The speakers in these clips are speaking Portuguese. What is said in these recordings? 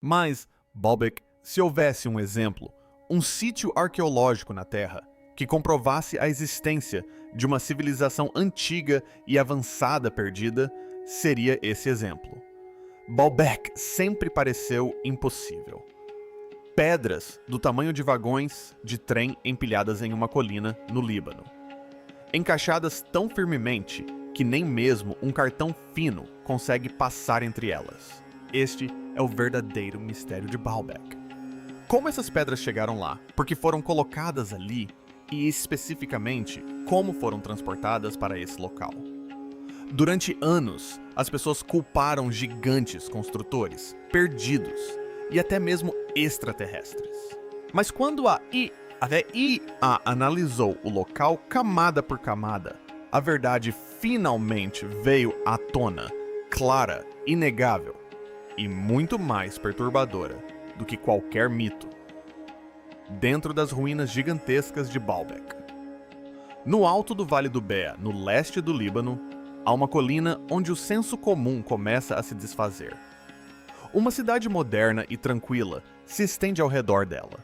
Mas, Baalbek, se houvesse um exemplo, um sítio arqueológico na Terra que comprovasse a existência de uma civilização antiga e avançada perdida, seria esse exemplo. Baalbek sempre pareceu impossível. Pedras do tamanho de vagões de trem empilhadas em uma colina no Líbano. Encaixadas tão firmemente que nem mesmo um cartão fino consegue passar entre elas. Este é o verdadeiro mistério de Baalbek. Como essas pedras chegaram lá? Por que foram colocadas ali? E especificamente, como foram transportadas para esse local? Durante anos, as pessoas culparam gigantes construtores, perdidos e até mesmo extraterrestres. Mas quando a IA analisou o local camada por camada, a verdade finalmente veio à tona, clara, inegável e muito mais perturbadora do que qualquer mito. Dentro das ruínas gigantescas de Baalbek. No alto do Vale do Beaa, no leste do Líbano, há uma colina onde o senso comum começa a se desfazer. Uma cidade moderna e tranquila se estende ao redor dela.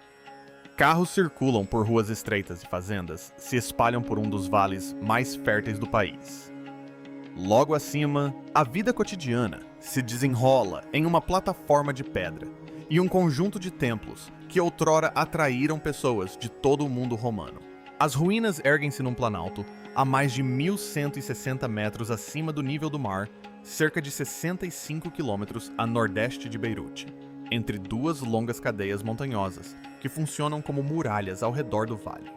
Carros circulam por ruas estreitas e fazendas se espalham por um dos vales mais férteis do país. Logo acima, a vida cotidiana se desenrola em uma plataforma de pedra e um conjunto de templos que outrora atraíram pessoas de todo o mundo romano. As ruínas erguem-se num planalto a mais de 1.160 metros acima do nível do mar, cerca de 65 quilômetros a nordeste de Beirute, entre duas longas cadeias montanhosas que funcionam como muralhas ao redor do vale.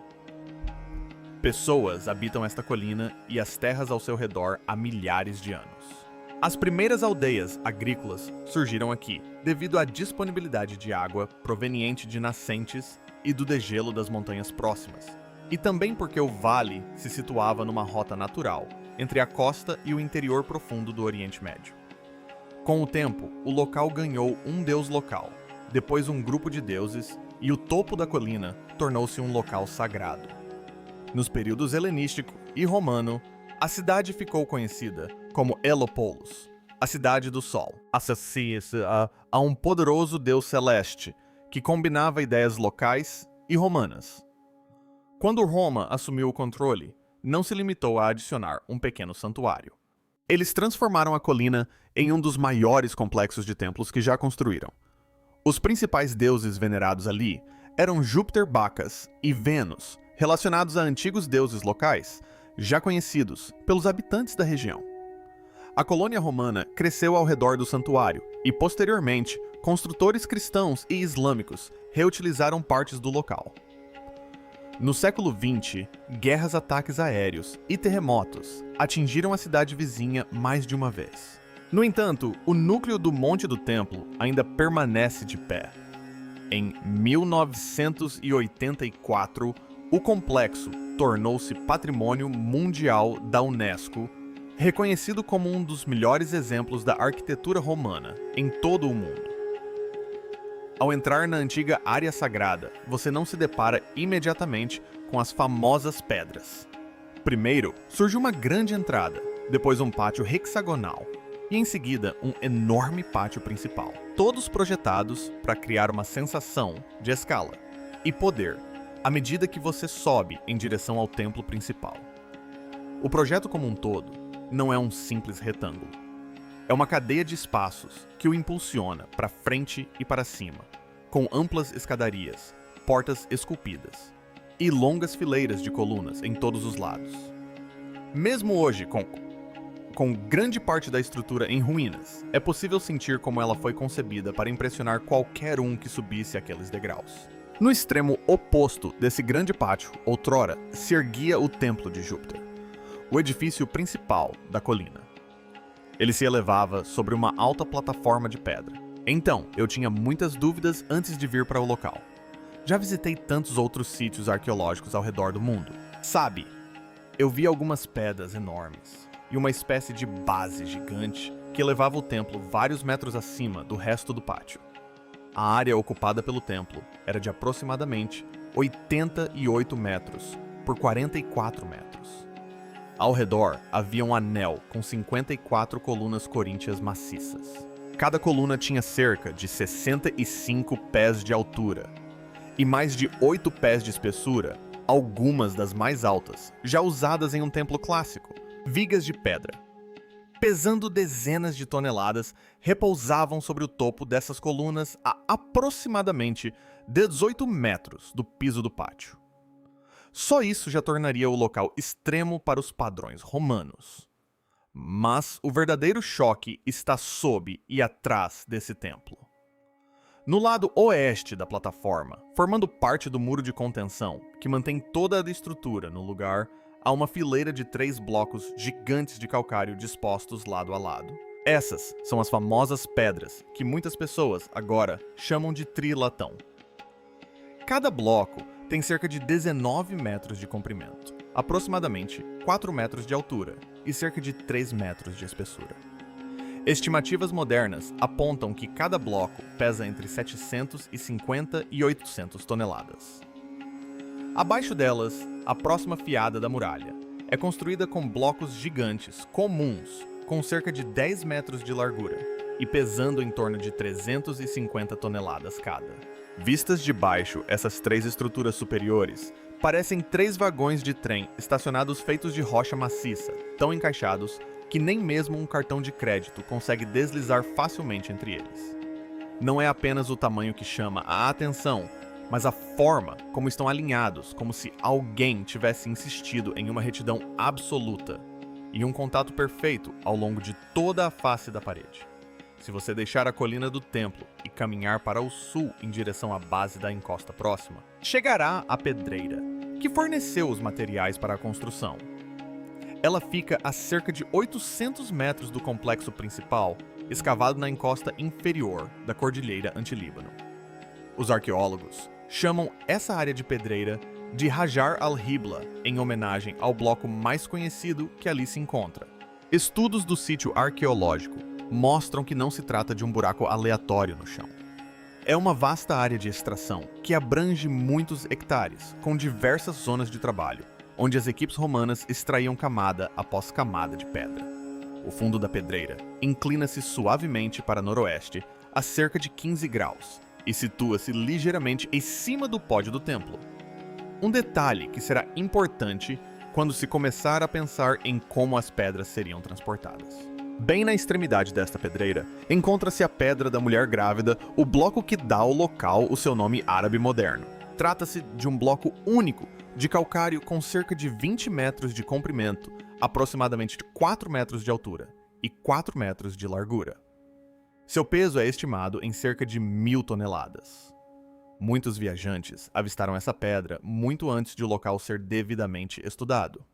Pessoas habitam esta colina e as terras ao seu redor há milhares de anos. As primeiras aldeias agrícolas surgiram aqui devido à disponibilidade de água proveniente de nascentes e do degelo das montanhas próximas, e também porque o vale se situava numa rota natural entre a costa e o interior profundo do Oriente Médio. Com o tempo, o local ganhou um deus local, depois um grupo de deuses, e o topo da colina tornou-se um local sagrado. Nos períodos helenístico e romano, a cidade ficou conhecida como Heliopolis, a cidade do sol. Associa-se a um poderoso deus celeste que combinava ideias locais e romanas. Quando Roma assumiu o controle, não se limitou a adicionar um pequeno santuário. Eles transformaram a colina em um dos maiores complexos de templos que já construíram. Os principais deuses venerados ali eram Júpiter Bacchus e Vênus, relacionados a antigos deuses locais, já conhecidos pelos habitantes da região. A colônia romana cresceu ao redor do santuário e, posteriormente, construtores cristãos e islâmicos reutilizaram partes do local. No século XX, guerras, ataques aéreos e terremotos atingiram a cidade vizinha mais de uma vez. No entanto, o núcleo do Monte do Templo ainda permanece de pé. Em 1984, o complexo tornou-se Patrimônio Mundial da Unesco, reconhecido como um dos melhores exemplos da arquitetura romana em todo o mundo. Ao entrar na antiga área sagrada, você não se depara imediatamente com as famosas pedras. Primeiro, surge uma grande entrada, depois um pátio hexagonal e em seguida um enorme pátio principal, todos projetados para criar uma sensação de escala e poder à medida que você sobe em direção ao templo principal. O projeto como um todo não é um simples retângulo. É uma cadeia de espaços que o impulsiona para frente e para cima, com amplas escadarias, portas esculpidas e longas fileiras de colunas em todos os lados. Mesmo hoje, com grande parte da estrutura em ruínas, é possível sentir como ela foi concebida para impressionar qualquer um que subisse aqueles degraus. No extremo oposto desse grande pátio, outrora, se erguia o Templo de Júpiter, o edifício principal da colina. Ele se elevava sobre uma alta plataforma de pedra. Então, eu tinha muitas dúvidas antes de vir para o local. Já visitei tantos outros sítios arqueológicos ao redor do mundo. Sabe, eu vi algumas pedras enormes e uma espécie de base gigante que elevava o templo vários metros acima do resto do pátio. A área ocupada pelo templo era de aproximadamente 88 metros por 44 metros. Ao redor havia um anel com 54 colunas coríntias maciças. Cada coluna tinha cerca de 65 pés de altura e mais de 8 pés de espessura, algumas das mais altas, já usadas em um templo clássico. Vigas de pedra, pesando dezenas de toneladas, repousavam sobre o topo dessas colunas a aproximadamente 18 metros do piso do pátio. Só isso já tornaria o local extremo para os padrões romanos. Mas o verdadeiro choque está sob e atrás desse templo. No lado oeste da plataforma, formando parte do muro de contenção, que mantém toda a estrutura no lugar, há uma fileira de 3 blocos gigantes de calcário dispostos lado a lado. Essas são as famosas pedras, que muitas pessoas agora chamam de trilatão. Cada bloco tem cerca de 19 metros de comprimento, aproximadamente 4 metros de altura e cerca de 3 metros de espessura. Estimativas modernas apontam que cada bloco pesa entre 750 e 800 toneladas. Abaixo delas, a próxima fiada da muralha é construída com blocos gigantes comuns com cerca de 10 metros de largura e pesando em torno de 350 toneladas cada. Vistas de baixo, essas 3 estruturas superiores parecem 3 vagões de trem estacionados feitos de rocha maciça, tão encaixados que nem mesmo um cartão de crédito consegue deslizar facilmente entre eles. Não é apenas o tamanho que chama a atenção, mas a forma como estão alinhados, como se alguém tivesse insistido em uma retidão absoluta e um contato perfeito ao longo de toda a face da parede. Se você deixar a colina do templo e caminhar para o sul em direção à base da encosta próxima, chegará à pedreira, que forneceu os materiais para a construção. Ela fica a cerca de 800 metros do complexo principal, escavado na encosta inferior da Cordilheira Antilíbano. Os arqueólogos chamam essa área de pedreira de Hajar al-Hibla, em homenagem ao bloco mais conhecido que ali se encontra. Estudos do sítio arqueológico mostram que não se trata de um buraco aleatório no chão. É uma vasta área de extração que abrange muitos hectares, com diversas zonas de trabalho, onde as equipes romanas extraíam camada após camada de pedra. O fundo da pedreira inclina-se suavemente para noroeste a cerca de 15 graus e situa-se ligeiramente em cima do pódio do templo. Um detalhe que será importante quando se começar a pensar em como as pedras seriam transportadas. Bem na extremidade desta pedreira, encontra-se a Pedra da Mulher Grávida, o bloco que dá ao local o seu nome árabe moderno. Trata-se de um bloco único de calcário com cerca de 20 metros de comprimento, aproximadamente 4 metros de altura e 4 metros de largura. Seu peso é estimado em cerca de 1.000 toneladas. Muitos viajantes avistaram essa pedra muito antes de o local ser devidamente estudado.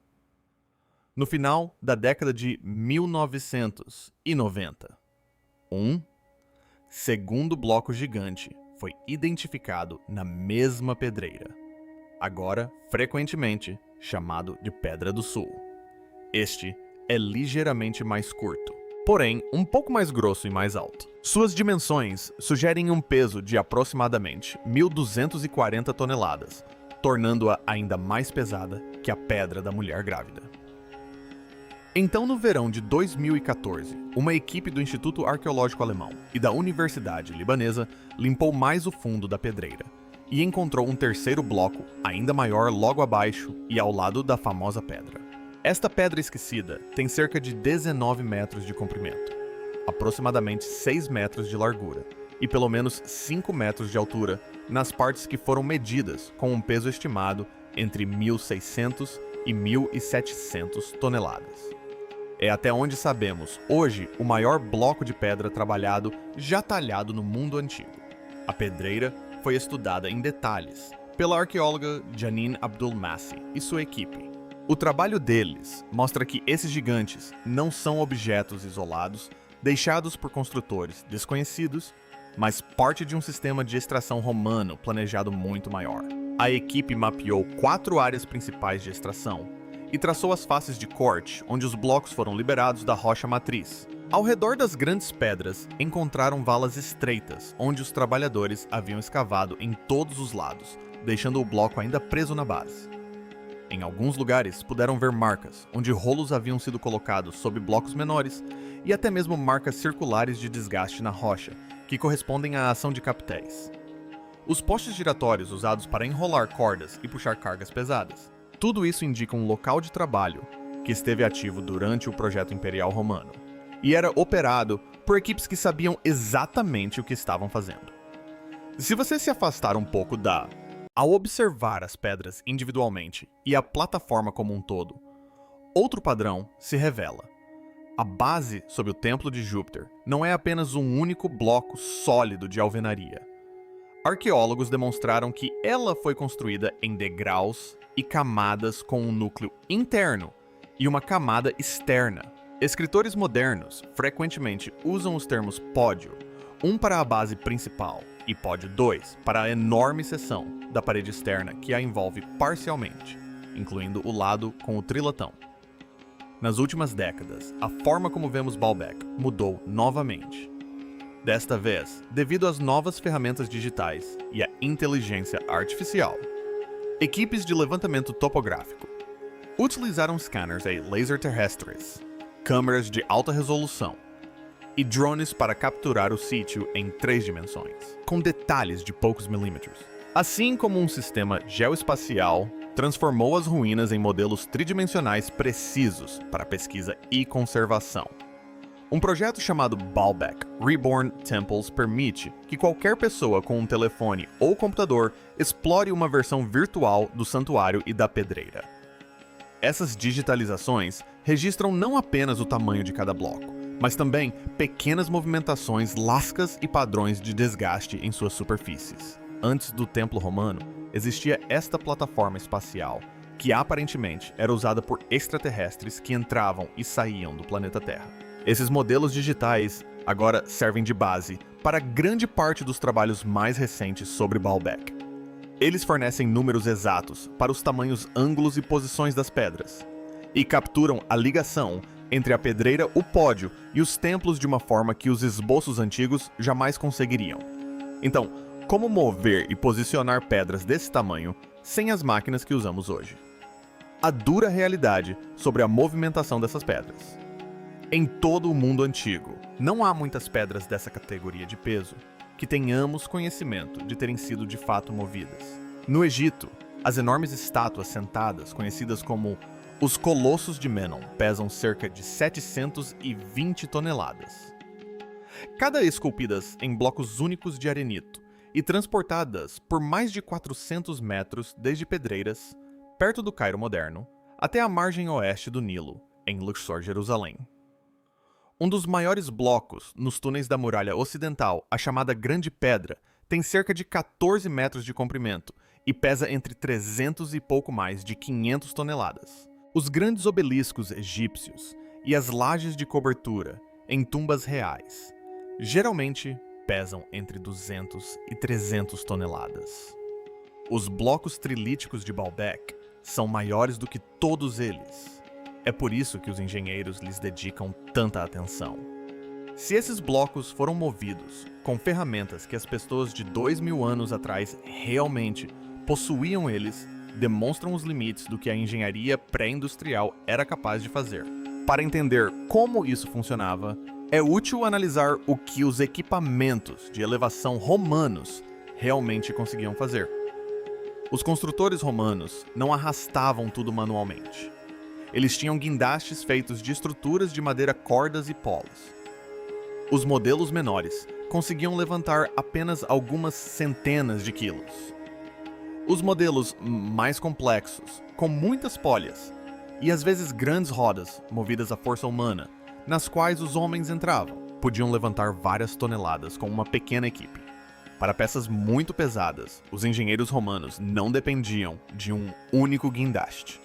No final da década de 1990, um segundo bloco gigante foi identificado na mesma pedreira, agora frequentemente chamado de Pedra do Sul. Este é ligeiramente mais curto, porém um pouco mais grosso e mais alto. Suas dimensões sugerem um peso de aproximadamente 1.240 toneladas, tornando-a ainda mais pesada que a Pedra da Mulher Grávida. Então, no verão de 2014, uma equipe do Instituto Arqueológico Alemão e da Universidade Libanesa limpou mais o fundo da pedreira e encontrou um terceiro bloco, ainda maior logo abaixo e ao lado da famosa pedra. Esta pedra esquecida tem cerca de 19 metros de comprimento, aproximadamente 6 metros de largura e pelo menos 5 metros de altura nas partes que foram medidas com um peso estimado entre 1.600 e 1.700 toneladas. É até onde sabemos hoje o maior bloco de pedra trabalhado já talhado no mundo antigo. A pedreira foi estudada em detalhes pela arqueóloga Janine Abdul-Masih e sua equipe. O trabalho deles mostra que esses gigantes não são objetos isolados deixados por construtores desconhecidos, mas parte de um sistema de extração romano planejado muito maior. A equipe mapeou 4 áreas principais de extração e traçou as faces de corte onde os blocos foram liberados da rocha matriz. Ao redor das grandes pedras, encontraram valas estreitas, onde os trabalhadores haviam escavado em todos os lados, deixando o bloco ainda preso na base. Em alguns lugares, puderam ver marcas, onde rolos haviam sido colocados sob blocos menores, e até mesmo marcas circulares de desgaste na rocha, que correspondem à ação de capitéis. Os postes giratórios usados para enrolar cordas e puxar cargas pesadas. Tudo isso indica um local de trabalho que esteve ativo durante o projeto imperial romano, e era operado por equipes que sabiam exatamente o que estavam fazendo. Se você se afastar um pouco ao observar as pedras individualmente e a plataforma como um todo, outro padrão se revela. A base sob o Templo de Júpiter não é apenas um único bloco sólido de alvenaria. Arqueólogos demonstraram que ela foi construída em degraus e camadas com um núcleo interno e uma camada externa. Escritores modernos frequentemente usam os termos pódio, um para a base principal e pódio 2 para a enorme seção da parede externa que a envolve parcialmente, incluindo o lado com o trilatão. Nas últimas décadas, a forma como vemos Baalbek mudou novamente. Desta vez, devido às novas ferramentas digitais e à inteligência artificial. Equipes de levantamento topográfico utilizaram scanners a laser terrestres, câmeras de alta resolução e drones para capturar o sítio em 3 dimensões, com detalhes de poucos milímetros. Assim como um sistema geoespacial transformou as ruínas em modelos tridimensionais precisos para pesquisa e conservação. Um projeto chamado Baalbek Reborn Temples permite que qualquer pessoa com um telefone ou computador explore uma versão virtual do santuário e da pedreira. Essas digitalizações registram não apenas o tamanho de cada bloco, mas também pequenas movimentações, lascas e padrões de desgaste em suas superfícies. Antes do Templo Romano, existia esta plataforma espacial, que aparentemente era usada por extraterrestres que entravam e saíam do planeta Terra. Esses modelos digitais agora servem de base para grande parte dos trabalhos mais recentes sobre Baalbek. Eles fornecem números exatos para os tamanhos, ângulos e posições das pedras, e capturam a ligação entre a pedreira, o pódio e os templos de uma forma que os esboços antigos jamais conseguiriam. Então, como mover e posicionar pedras desse tamanho sem as máquinas que usamos hoje? A dura realidade sobre a movimentação dessas pedras. Em todo o mundo antigo, não há muitas pedras dessa categoria de peso que tenhamos conhecimento de terem sido de fato movidas. No Egito, as enormes estátuas sentadas, conhecidas como os Colossos de Menon, pesam cerca de 720 toneladas. Cada esculpidas em blocos únicos de arenito e transportadas por mais de 400 metros desde Pedreiras, perto do Cairo moderno, até a margem oeste do Nilo, em Luxor, Jerusalém. Um dos maiores blocos nos túneis da muralha ocidental, a chamada Grande Pedra, tem cerca de 14 metros de comprimento e pesa entre 300 e pouco mais de 500 toneladas. Os grandes obeliscos egípcios e as lajes de cobertura em tumbas reais geralmente pesam entre 200 e 300 toneladas. Os blocos trilíticos de Baalbek são maiores do que todos eles. É por isso que os engenheiros lhes dedicam tanta atenção. Se esses blocos foram movidos com ferramentas que as pessoas de 2000 anos atrás realmente possuíam, eles demonstram os limites do que a engenharia pré-industrial era capaz de fazer. Para entender como isso funcionava, é útil analisar o que os equipamentos de elevação romanos realmente conseguiam fazer. Os construtores romanos não arrastavam tudo manualmente. Eles tinham guindastes feitos de estruturas de madeira, cordas e polos. Os modelos menores conseguiam levantar apenas algumas centenas de quilos. Os modelos mais complexos, com muitas polhas, e às vezes grandes rodas movidas à força humana, nas quais os homens entravam, podiam levantar várias toneladas com uma pequena equipe. Para peças muito pesadas, os engenheiros romanos não dependiam de um único guindaste.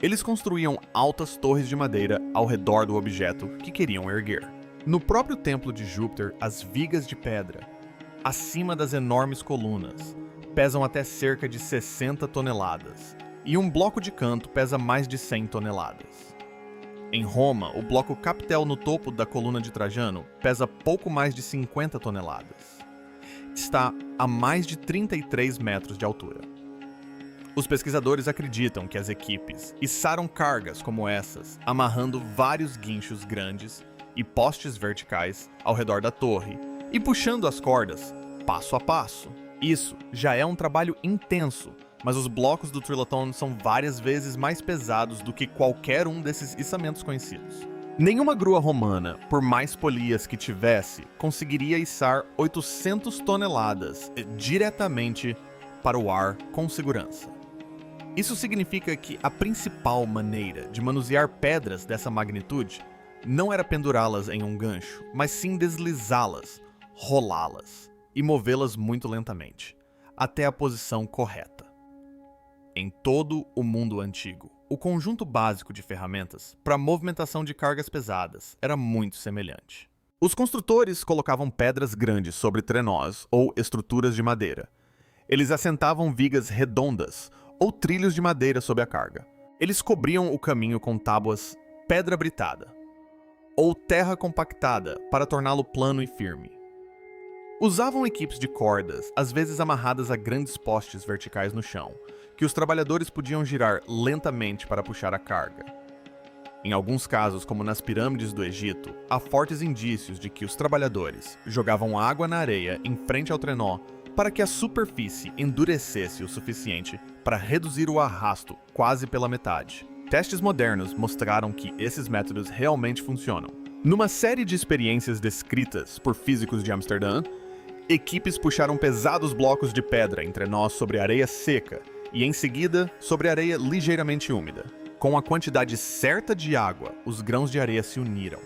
Eles construíam altas torres de madeira ao redor do objeto que queriam erguer. No próprio Templo de Júpiter, as vigas de pedra, acima das enormes colunas, pesam até cerca de 60 toneladas, e um bloco de canto pesa mais de 100 toneladas. Em Roma, o bloco capitel no topo da coluna de Trajano pesa pouco mais de 50 toneladas. Está a mais de 33 metros de altura. Os pesquisadores acreditam que as equipes içaram cargas como essas, amarrando vários guinchos grandes e postes verticais ao redor da torre e puxando as cordas passo a passo. Isso já é um trabalho intenso, mas os blocos do Trilithon são várias vezes mais pesados do que qualquer um desses içamentos conhecidos. Nenhuma grua romana, por mais polias que tivesse, conseguiria içar 800 toneladas diretamente para o ar com segurança. Isso significa que a principal maneira de manusear pedras dessa magnitude não era pendurá-las em um gancho, mas sim deslizá-las, rolá-las e movê-las muito lentamente, até a posição correta. Em todo o mundo antigo, o conjunto básico de ferramentas para a movimentação de cargas pesadas era muito semelhante. Os construtores colocavam pedras grandes sobre trenós ou estruturas de madeira. Eles assentavam vigas redondas ou trilhos de madeira sob a carga. Eles cobriam o caminho com tábuas pedra britada ou terra compactada para torná-lo plano e firme. Usavam equipes de cordas, às vezes amarradas a grandes postes verticais no chão, que os trabalhadores podiam girar lentamente para puxar a carga. Em alguns casos, como nas pirâmides do Egito, há fortes indícios de que os trabalhadores jogavam água na areia em frente ao trenó para que a superfície endurecesse o suficiente para reduzir o arrasto quase pela metade. Testes modernos mostraram que esses métodos realmente funcionam. Numa série de experiências descritas por físicos de Amsterdã, equipes puxaram pesados blocos de pedra em trenós sobre areia seca e, em seguida, sobre areia ligeiramente úmida. Com a quantidade certa de água, os grãos de areia se uniram.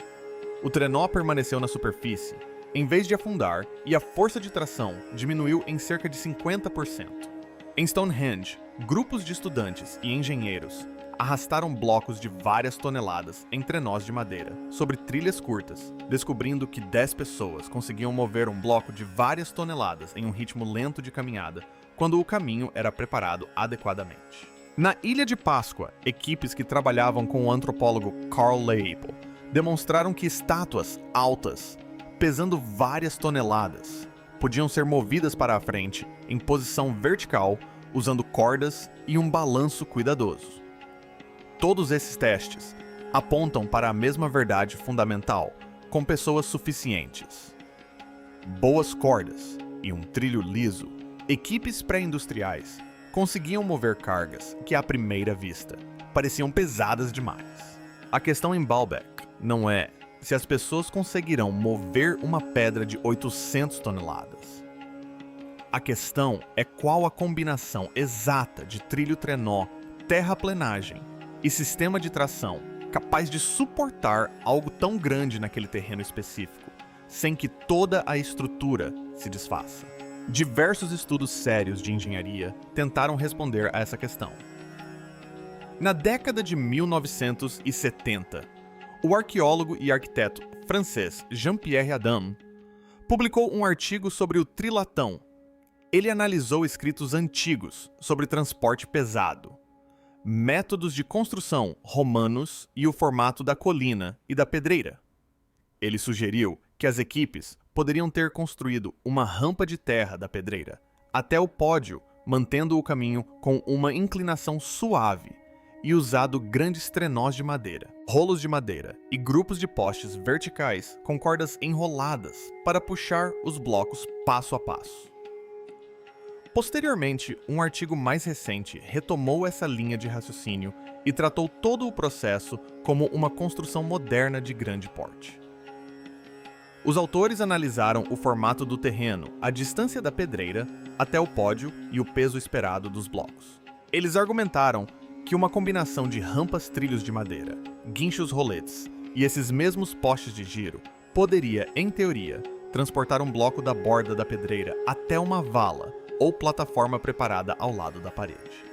O trenó permaneceu na superfície, em vez de afundar, e a força de tração diminuiu em cerca de 50%. Em Stonehenge, grupos de estudantes e engenheiros arrastaram blocos de várias toneladas em trenós de madeira sobre trilhas curtas, descobrindo que 10 pessoas conseguiam mover um bloco de várias toneladas em um ritmo lento de caminhada quando o caminho era preparado adequadamente. Na Ilha de Páscoa, equipes que trabalhavam com o antropólogo Carl Leopold demonstraram que estátuas altas, pesando várias toneladas, podiam ser movidas para a frente em posição vertical usando cordas e um balanço cuidadoso. Todos esses testes apontam para a mesma verdade fundamental, com pessoas suficientes, boas cordas e um trilho liso. Equipes pré-industriais conseguiam mover cargas que, à primeira vista, pareciam pesadas demais. A questão em Baalbek não é se as pessoas conseguirão mover uma pedra de 800 toneladas. A questão é qual a combinação exata de trilho-trenó, terraplenagem e sistema de tração capaz de suportar algo tão grande naquele terreno específico, sem que toda a estrutura se desfaça. Diversos estudos sérios de engenharia tentaram responder a essa questão. Na década de 1970, o arqueólogo e arquiteto francês Jean-Pierre Adam publicou um artigo sobre o trilatão. Ele analisou escritos antigos sobre transporte pesado, métodos de construção romanos e o formato da colina e da pedreira. Ele sugeriu que as equipes poderiam ter construído uma rampa de terra da pedreira até o pódio, mantendo o caminho com uma inclinação suave, e usado grandes trenós de madeira, rolos de madeira e grupos de postes verticais com cordas enroladas para puxar os blocos passo a passo. Posteriormente, um artigo mais recente retomou essa linha de raciocínio e tratou todo o processo como uma construção moderna de grande porte. Os autores analisaram o formato do terreno, a distância da pedreira até o pódio e o peso esperado dos blocos. Eles argumentaram que uma combinação de rampas-trilhos de madeira, guinchos roletes e esses mesmos postes de giro poderia, em teoria, transportar um bloco da borda da pedreira até uma vala ou plataforma preparada ao lado da parede.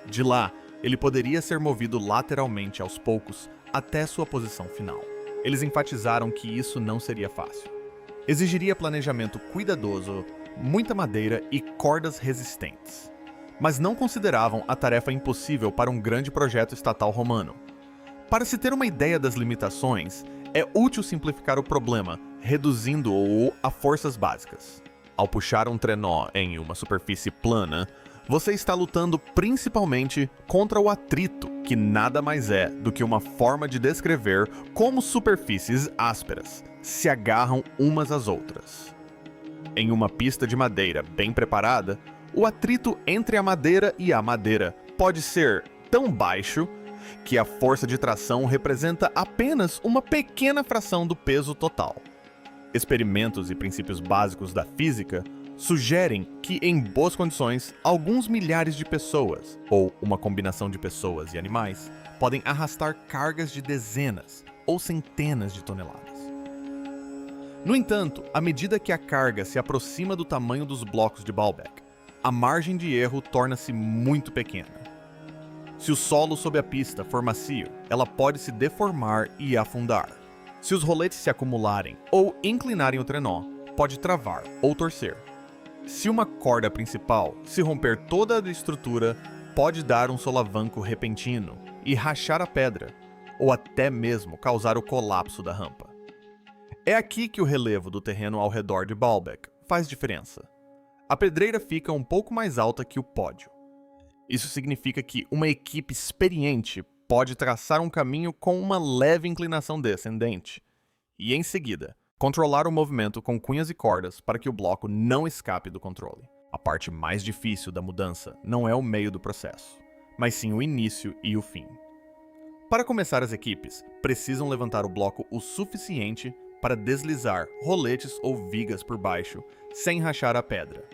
De lá, ele poderia ser movido lateralmente aos poucos até sua posição final. Eles enfatizaram que isso não seria fácil. Exigiria planejamento cuidadoso, muita madeira e cordas resistentes. Mas não consideravam a tarefa impossível para um grande projeto estatal romano. Para se ter uma ideia das limitações, é útil simplificar o problema, reduzindo-o a forças básicas. Ao puxar um trenó em uma superfície plana, Você está lutando principalmente contra o atrito, que nada mais é do que uma forma de descrever como superfícies ásperas se agarram umas às outras. Em uma pista de madeira bem preparada, o atrito entre a madeira e a madeira pode ser tão baixo que a força de tração representa apenas uma pequena fração do peso total. Experimentos e princípios básicos da física sugerem que, em boas condições, alguns milhares de pessoas, ou uma combinação de pessoas e animais, podem arrastar cargas de dezenas ou centenas de toneladas. No entanto, à medida que a carga se aproxima do tamanho dos blocos de Baalbek, a margem de erro torna-se muito pequena. Se o solo sob a pista for macio, ela pode se deformar e afundar. Se os roletes se acumularem ou inclinarem o trenó, pode travar ou torcer. Se uma corda principal se romper toda a estrutura, pode dar um solavanco repentino e rachar a pedra, ou até mesmo causar o colapso da rampa. É aqui que o relevo do terreno ao redor de Baalbek faz diferença. A pedreira fica um pouco mais alta que o pódio. Isso significa que uma equipe experiente pode traçar um caminho com uma leve inclinação descendente e, em seguida, controlar o movimento com cunhas e cordas para que o bloco não escape do controle. A parte mais difícil da mudança não é o meio do processo, mas sim o início e o fim. Para começar, as equipes precisam levantar o bloco o suficiente para deslizar roletes ou vigas por baixo sem rachar a pedra.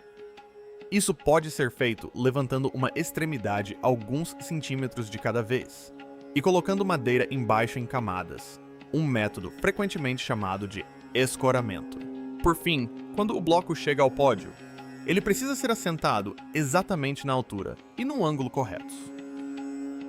Isso pode ser feito levantando uma extremidade alguns centímetros de cada vez e colocando madeira embaixo em camadas, um método frequentemente chamado de escoramento. Por fim, quando o bloco chega ao pódio, ele precisa ser assentado exatamente na altura e no ângulo corretos.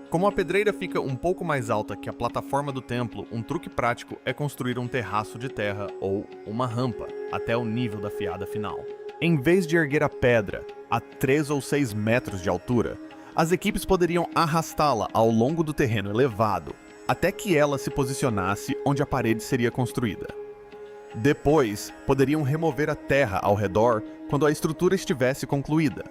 Como a pedreira fica um pouco mais alta que a plataforma do templo, um truque prático é construir um terraço de terra ou uma rampa até o nível da fiada final. Em vez de erguer a pedra a 3 ou 6 metros de altura, as equipes poderiam arrastá-la ao longo do terreno elevado, até que ela se posicionasse onde a parede seria construída. Depois, poderiam remover a terra ao redor quando a estrutura estivesse concluída.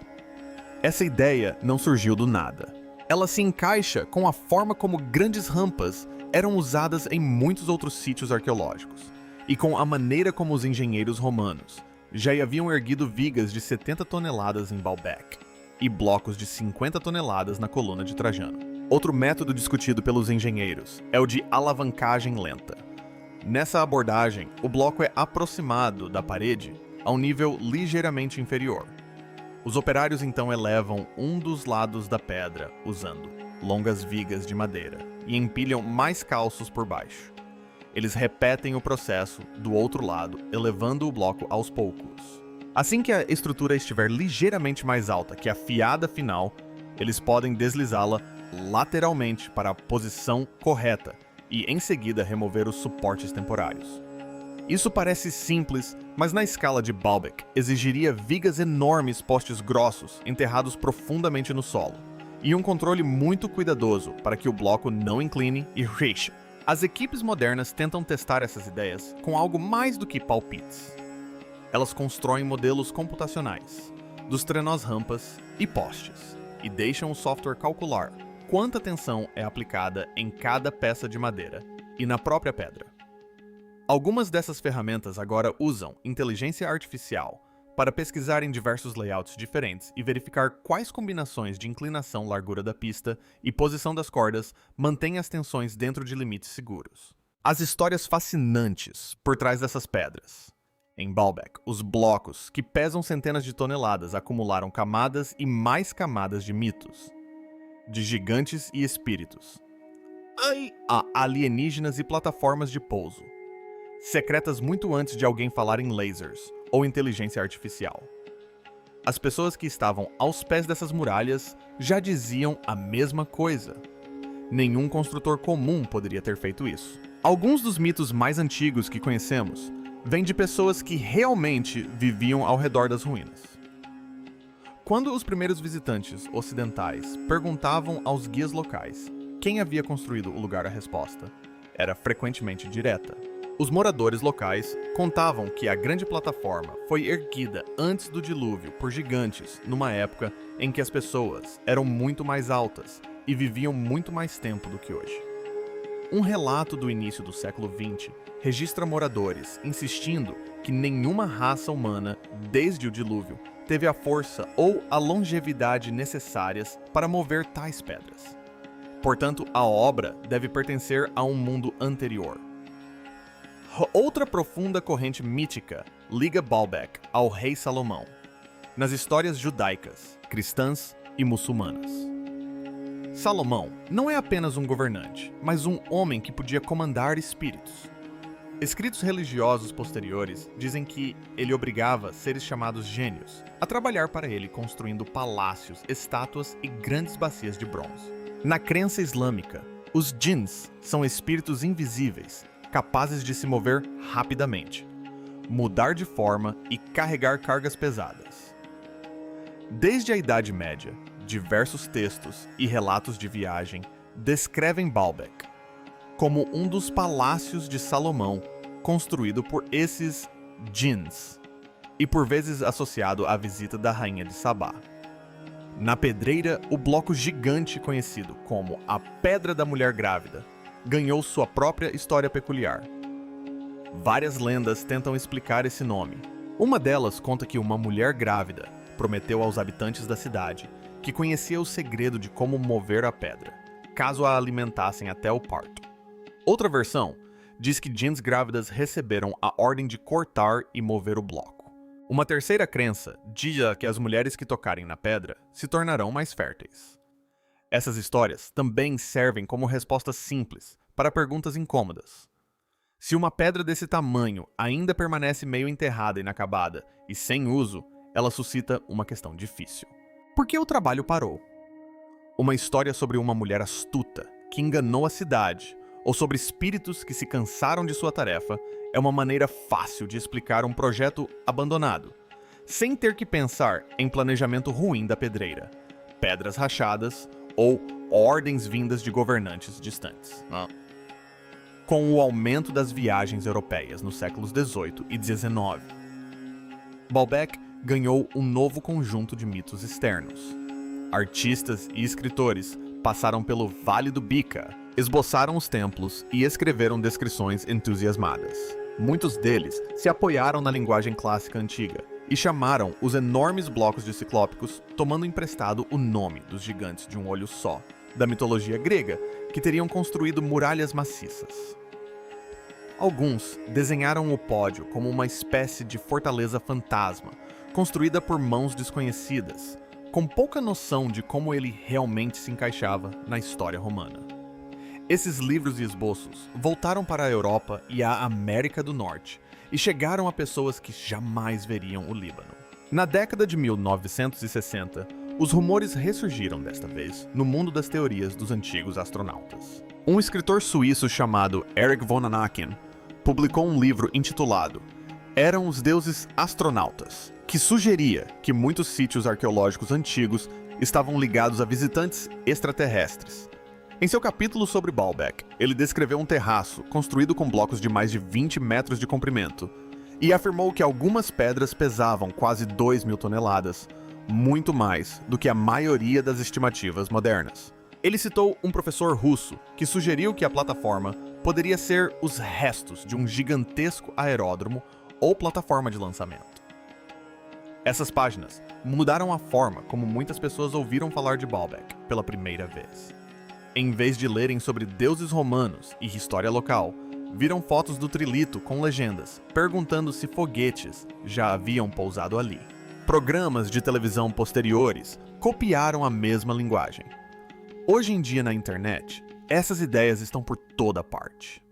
Essa ideia não surgiu do nada. Ela se encaixa com a forma como grandes rampas eram usadas em muitos outros sítios arqueológicos, e com a maneira como os engenheiros romanos já haviam erguido vigas de 70 toneladas em Baalbek e blocos de 50 toneladas na coluna de Trajano. Outro método discutido pelos engenheiros é o de alavancagem lenta. Nessa abordagem, o bloco é aproximado da parede a um nível ligeiramente inferior. Os operários então elevam um dos lados da pedra usando longas vigas de madeira e empilham mais calços por baixo. Eles repetem o processo do outro lado, elevando o bloco aos poucos. Assim que a estrutura estiver ligeiramente mais alta que a fiada final, eles podem deslizá-la lateralmente para a posição correta e, em seguida, remover os suportes temporários. Isso parece simples, mas na escala de Baalbek exigiria vigas enormes, postes grossos, enterrados profundamente no solo, e um controle muito cuidadoso para que o bloco não incline e rache. As equipes modernas tentam testar essas ideias com algo mais do que palpites. Elas constroem modelos computacionais dos trenós rampas e postes e deixam o software calcular quanta tensão é aplicada em cada peça de madeira e na própria pedra. Algumas dessas ferramentas agora usam inteligência artificial para pesquisar em diversos layouts diferentes e verificar quais combinações de inclinação, largura da pista e posição das cordas mantêm as tensões dentro de limites seguros. As histórias fascinantes por trás dessas pedras. Em Baalbek, os blocos, que pesam centenas de toneladas, acumularam camadas e mais camadas de mitos, de gigantes e espíritos, a alienígenas e plataformas de pouso, secretas muito antes de alguém falar em lasers ou inteligência artificial. As pessoas que estavam aos pés dessas muralhas já diziam a mesma coisa. Nenhum construtor comum poderia ter feito isso. Alguns dos mitos mais antigos que conhecemos vêm de pessoas que realmente viviam ao redor das ruínas. Quando os primeiros visitantes ocidentais perguntavam aos guias locais quem havia construído o lugar, a resposta era frequentemente direta: Os moradores locais contavam que a grande plataforma foi erguida antes do dilúvio por gigantes, numa época em que as pessoas eram muito mais altas e viviam muito mais tempo do que hoje. Um relato do início do século XX registra moradores insistindo que nenhuma raça humana, desde o dilúvio, teve a força ou a longevidade necessárias para mover tais pedras. Portanto, a obra deve pertencer a um mundo anterior. Outra profunda corrente mítica liga Baalbek ao rei Salomão, nas histórias judaicas, cristãs e muçulmanas. Salomão não é apenas um governante, mas um homem que podia comandar espíritos. Escritos religiosos posteriores dizem que ele obrigava seres chamados gênios a trabalhar para ele construindo palácios, estátuas e grandes bacias de bronze. Na crença islâmica, os djinns são espíritos invisíveis, capazes de se mover rapidamente, mudar de forma e carregar cargas pesadas. Desde a Idade Média, diversos textos e relatos de viagem descrevem Baalbek como um dos palácios de Salomão construído por esses djinns e por vezes associado à visita da rainha de Sabá. Na pedreira, o bloco gigante conhecido como a Pedra da Mulher Grávida ganhou sua própria história peculiar. Várias lendas tentam explicar esse nome. Uma delas conta que uma mulher grávida prometeu aos habitantes da cidade que conhecia o segredo de como mover a pedra, caso a alimentassem até o parto. Outra versão diz que djinns grávidas receberam a ordem de cortar e mover o bloco. Uma terceira crença diz que as mulheres que tocarem na pedra se tornarão mais férteis. Essas histórias também servem como respostas simples para perguntas incômodas. Se uma pedra desse tamanho ainda permanece meio enterrada e inacabada e sem uso, ela suscita uma questão difícil. Por que o trabalho parou? Uma história sobre uma mulher astuta que enganou a cidade, ou sobre espíritos que se cansaram de sua tarefa, é uma maneira fácil de explicar um projeto abandonado, sem ter que pensar em planejamento ruim da pedreira, pedras rachadas ou ordens vindas de governantes distantes. Com o aumento das viagens europeias nos séculos XVIII e XIX, Baalbek ganhou um novo conjunto de mitos externos. Artistas e escritores passaram pelo Vale do Beqa, esboçaram os templos e escreveram descrições entusiasmadas. Muitos deles se apoiaram na linguagem clássica antiga e chamaram os enormes blocos de ciclópicos, tomando emprestado o nome dos gigantes de um olho só, da mitologia grega, que teriam construído muralhas maciças. Alguns desenharam o pódio como uma espécie de fortaleza fantasma, construída por mãos desconhecidas, com pouca noção de como ele realmente se encaixava na história romana. Esses livros e esboços voltaram para a Europa e a América do Norte e chegaram a pessoas que jamais veriam o Líbano. Na década de 1960, os rumores ressurgiram desta vez no mundo das teorias dos antigos astronautas. Um escritor suíço chamado Erich von Däniken publicou um livro intitulado Eram os Deuses Astronautas, que sugeria que muitos sítios arqueológicos antigos estavam ligados a visitantes extraterrestres. Em seu capítulo sobre Baalbek, ele descreveu um terraço construído com blocos de mais de 20 metros de comprimento e afirmou que algumas pedras pesavam quase 2.000 toneladas, muito mais do que a maioria das estimativas modernas. Ele citou um professor russo que sugeriu que a plataforma poderia ser os restos de um gigantesco aeródromo ou plataforma de lançamento. Essas páginas mudaram a forma como muitas pessoas ouviram falar de Baalbek pela primeira vez. Em vez de lerem sobre deuses romanos e história local, viram fotos do trilito com legendas, perguntando se foguetes já haviam pousado ali. Programas de televisão posteriores copiaram a mesma linguagem. Hoje em dia na internet, essas ideias estão por toda parte.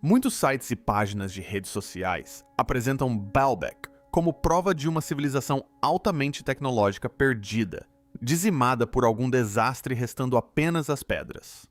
Muitos sites e páginas de redes sociais apresentam Baalbek como prova de uma civilização altamente tecnológica perdida, dizimada por algum desastre restando apenas as pedras.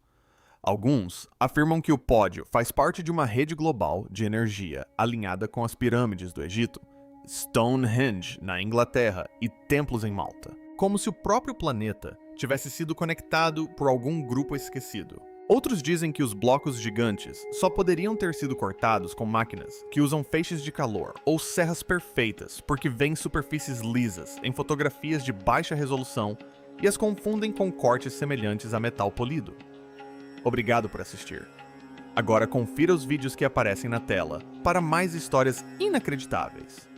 Alguns afirmam que o pódio faz parte de uma rede global de energia alinhada com as pirâmides do Egito, Stonehenge na Inglaterra e templos em Malta, como se o próprio planeta tivesse sido conectado por algum grupo esquecido. Outros dizem que os blocos gigantes só poderiam ter sido cortados com máquinas que usam feixes de calor ou serras perfeitas porque veem superfícies lisas em fotografias de baixa resolução e as confundem com cortes semelhantes a metal polido. Obrigado por assistir. Agora confira os vídeos que aparecem na tela para mais histórias inacreditáveis.